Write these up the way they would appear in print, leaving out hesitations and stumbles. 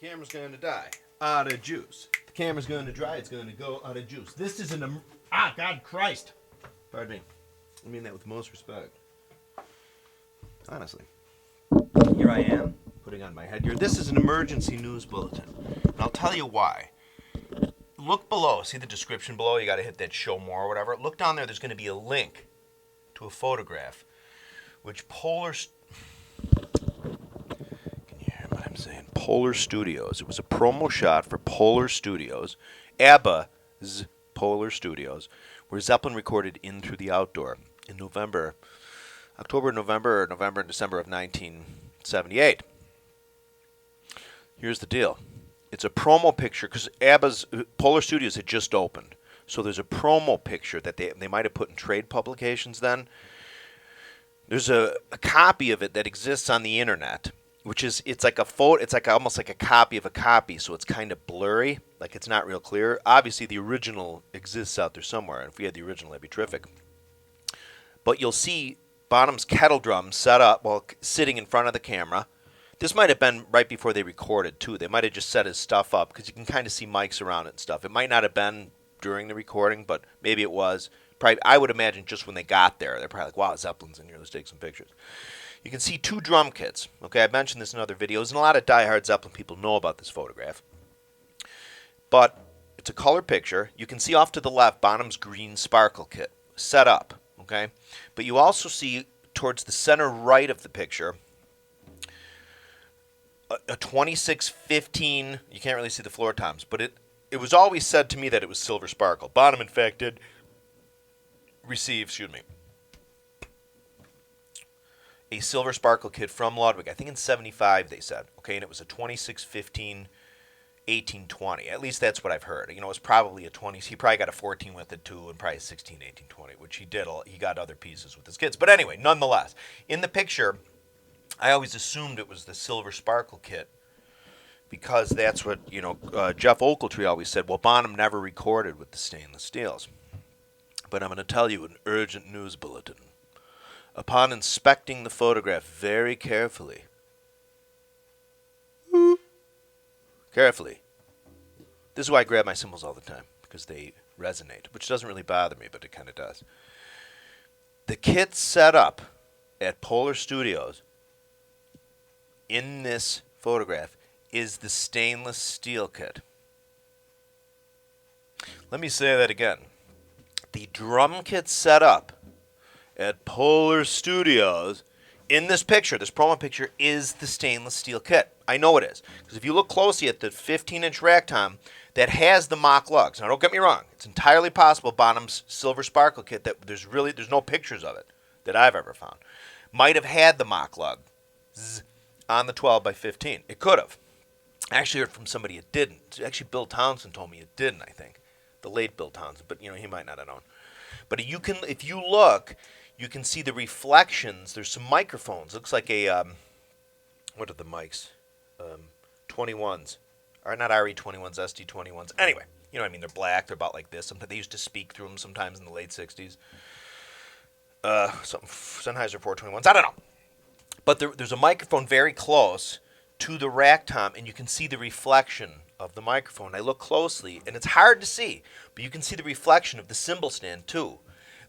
camera's going to die. Out of juice. The camera's going to dry. It's going to go out of juice. This is an... God Christ. Pardon me. I mean that with most respect. Honestly. Here I am, putting on my headgear. This is an emergency news bulletin. And I'll tell you why. Look below. See the description below? You got to hit that show more or whatever. Look down there. There's going to be a link to a photograph which Polar... Can you hear what I'm saying? Polar Studios. It was a promo shot for Polar Studios. ABBA's Polar Studios, where Zeppelin recorded In Through the Outdoor in October, November and December of 1978. Here's the deal. It's a promo picture because ABBA's Polar Studios had just opened. So there's a promo picture that they might have put in trade publications then. There's a copy of it that exists on the internet, which is it's like almost like a copy of a copy, so it's kind of blurry, like it's not real clear. Obviously the original exists out there somewhere, and if we had the original that'd be terrific. But you'll see Bonham's kettle drum set up while sitting in front of the camera. This might have been right before they recorded too. They might have just set his stuff up because you can kind of see mics around it and stuff. It might not have been during the recording, but maybe it was. Probably, I would imagine just when they got there, they're probably like, wow, Zeppelin's in here, let's take some pictures. You can see two drum kits. Okay, I've mentioned this in other videos, and a lot of diehard Zeppelin people know about this photograph. But it's a color picture. You can see off to the left Bonham's green sparkle kit set up. Okay, but you also see towards the center right of the picture a 2615. You can't really see the floor toms, but it was always said to me that it was Silver Sparkle. Bonham, in fact, did receive, a Silver Sparkle kit from Ludwig. I think in 75 they said. Okay, and it was a 2615 1820. At least that's what I've heard. You know, it was probably a 20. He probably got a 14 with it too, and probably a 16 1820, which he did. He got other pieces with his kids. But anyway, nonetheless, in the picture, I always assumed it was the Silver Sparkle kit because that's what, Jeff Ochiltree always said. Well, Bonham never recorded with the stainless steels. But I'm going to tell you an urgent news bulletin. Upon inspecting the photograph very carefully, this is why I grab my cymbals all the time, because they resonate, which doesn't really bother me, but it kind of does. The kit set up at Polar Studios in this photograph is the stainless steel kit. Let me say that again. The drum kit set up at Polar Studios in this picture, this promo picture, is the stainless steel kit. I know it is. Because if you look closely at the 15-inch rack tom that has the mock lugs, now don't get me wrong, it's entirely possible Bonham's Silver Sparkle kit, that there's no pictures of it that I've ever found, might have had the mock lug on the 12 by 15. It could have. I actually heard from somebody it didn't. Actually, Bill Townsend told me it didn't, I think. The late Bill Townsend, but he might not have known. But if you look, you can see the reflections. There's some microphones. Looks like a, what are the mics? 21s. Or not RE21s, SD21s. Anyway, you know what I mean? They're black. They're about like this. Sometimes they used to speak through them sometimes in the late 60s. Something Sennheiser 421s. I don't know. But there's a microphone very close to the rack tom, and you can see the reflection of the microphone. I look closely, and it's hard to see, but you can see the reflection of the cymbal stand too.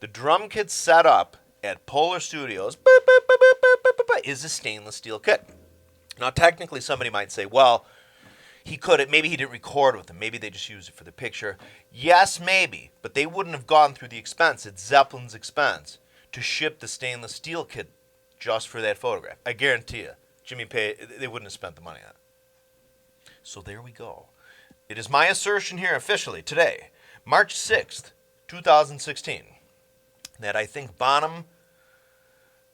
The drum kit set up at Polar Studios is a stainless steel kit. Now, technically, somebody might say, well, maybe he didn't record with them. Maybe they just used it for the picture. Yes, maybe, but they wouldn't have gone through the expense, at Zeppelin's expense, to ship the stainless steel kit just for that photograph. I guarantee you, Jimmy Page, they wouldn't have spent the money on it. So there we go. It is my assertion here officially today, March 6th, 2016, that I think Bonham,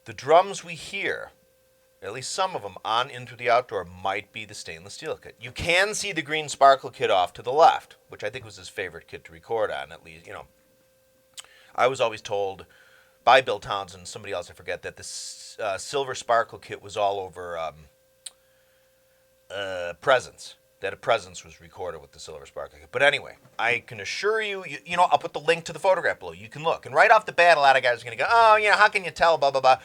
the drums we hear, at least some of them on Into the Outdoor, might be the stainless steel kit. You can see the green sparkle kit off to the left, which I think was his favorite kit to record on, at least. I was always told by Bill Townsend and somebody else, I forget, that the Silver Sparkle kit was all over Presence. That a Presence was recorded with the Silver Sparkle kit. But anyway, I can assure you, I'll put the link to the photograph below. You can look. And right off the bat, a lot of guys are going to go, oh, how can you tell, blah, blah, blah.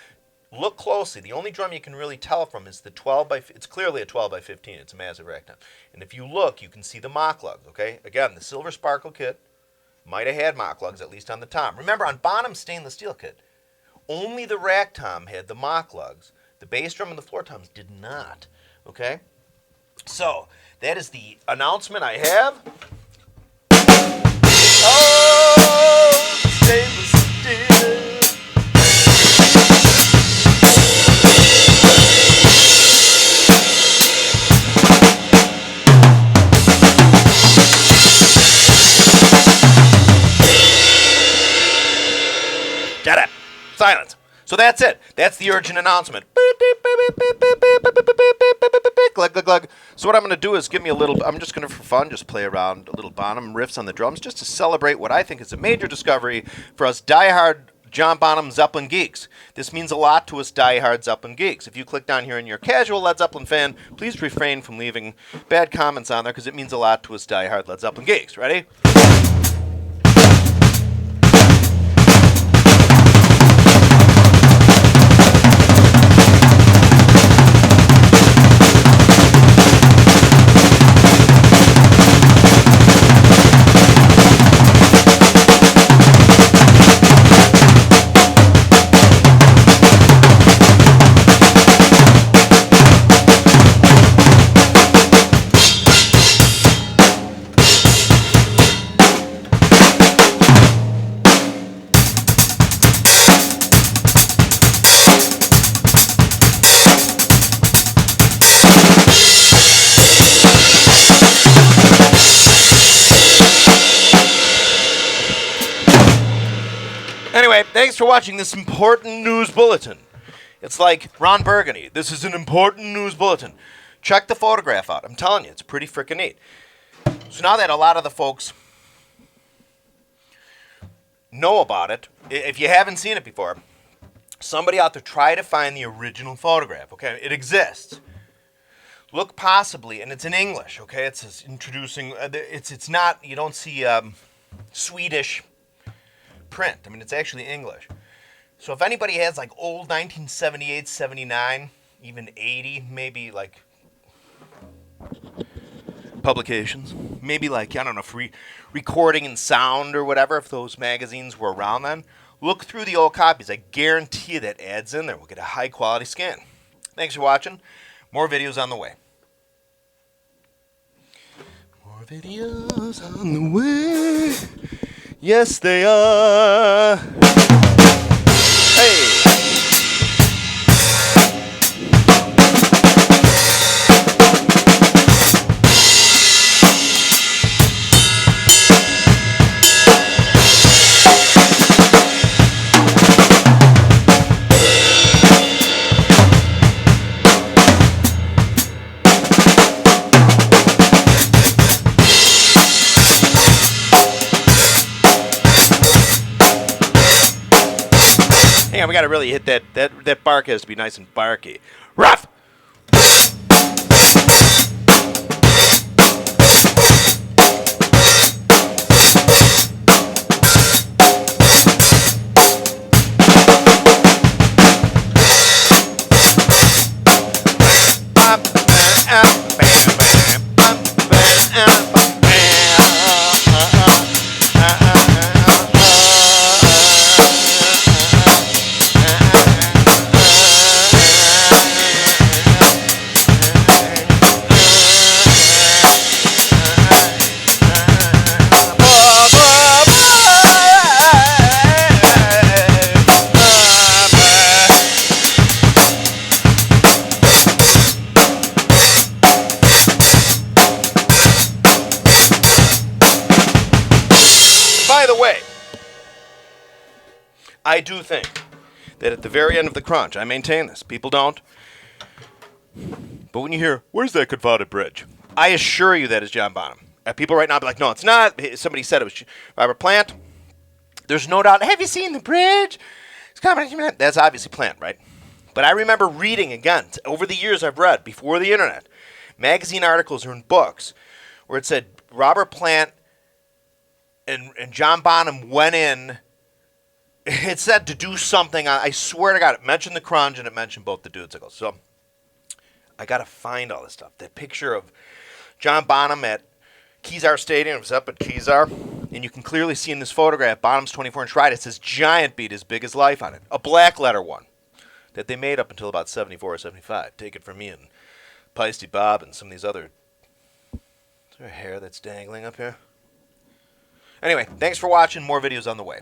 Look closely. The only drum you can really tell from is the 12 by. It's clearly a 12 by 15. It's a massive ragtime. And if you look, you can see the mock lugs. Okay. Again, the Silver Sparkle kit might have had mock lugs, at least on the tom. Remember, on Bonham stainless steel kit, only the rack tom had the mock lugs. The bass drum and the floor toms did not. Okay. So that is the announcement I have. Oh, stainless steel. Shut up. Silence. So that's it. That's the urgent announcement. Glug, glug, glug. So what I'm going to do is give me a little, I'm just going to, for fun, just play around a little Bonham riffs on the drums just to celebrate what I think is a major discovery for us diehard John Bonham Zeppelin geeks. This means a lot to us diehard Zeppelin geeks. If you click down here and you're a casual Led Zeppelin fan, please refrain from leaving bad comments on there because it means a lot to us diehard Led Zeppelin geeks. Ready? Anyway, thanks for watching this important news bulletin. It's like Ron Burgundy. This is an important news bulletin. Check the photograph out. I'm telling you, it's pretty freaking neat. So now that a lot of the folks know about it, if you haven't seen it before, somebody out there try to find the original photograph, okay? It exists. Look possibly, and it's in English, okay? It's introducing, it's not, you don't see Swedish print. I mean, it's actually English. So if anybody has like old 1978, 79, even 80, maybe like publications, maybe like, I don't know, if recording and sound or whatever, if those magazines were around then, look through the old copies. I guarantee you that ad's in there. We'll get a high quality scan. Thanks for watching. More videos on the way. More videos on the way. Yes, they are. Hey. Hang on, we gotta really hit that bark has to be nice and barky. Rough! By the way, I do think that at the very end of the crunch, I maintain this, people don't, but when you hear, where's that confounded bridge? I assure you that is John Bonham. People right now be like, no, it's not. Somebody said it was Robert Plant. There's no doubt. Have you seen the bridge? That's obviously Plant, right? But I remember reading, again, over the years I've read, before the internet, magazine articles or in books, where it said Robert Plant and John Bonham went in it said to do something. I swear to God, it mentioned the crunch and it mentioned both the dudesicles. So I got to find all this stuff. That picture of John Bonham at Kezar Stadium. It was up at Kezar. And you can clearly see in this photograph, Bonham's 24-inch ride. It says giant beat as big as life on it. A black letter one that they made up until about 74 or 75. Take it from me and Peisty Bob and some of these other... Is there hair that's dangling up here? Anyway, thanks for watching. More videos on the way.